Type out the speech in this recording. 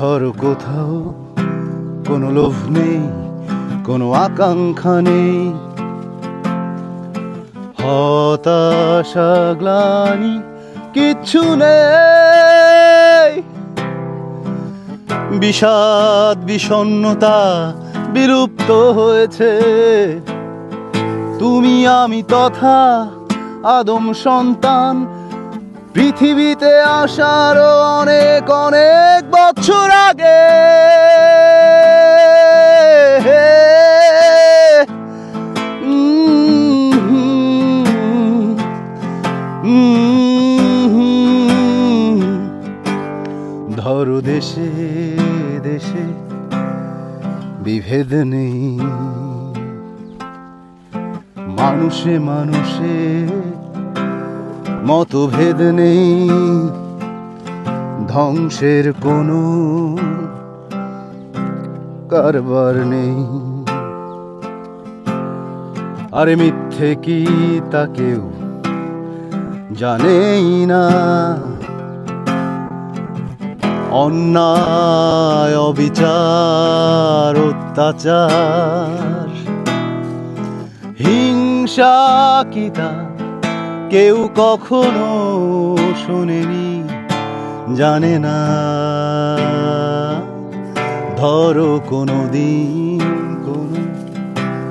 ধরো কোথাও কোনো লোভ নেই, কোনো আকাঙ্ক্ষা নেই, হতাশা গ্লানি কিচ্ছু নেই। বিষাদ বিষণ্ণতা বিলুপ্ত হয়েছে, তুমি আমি তথা আদম সন্তান পৃথিবীতে আসারও অনেক অনেক বছর আগে। ধরো দেশে দেশে বিভেদ নেই, মানুষে মানুষে মতভেদ নেই, ধ্বংসের কোনো কারবার নেই। আরে মিথ্যে কি তা কেউ জানেই না, অন্যায় অবিচার অত্যাচার হিংসা কি তা কেউ কখনো শোনেনি, জানে না। ধরো কোনো দিন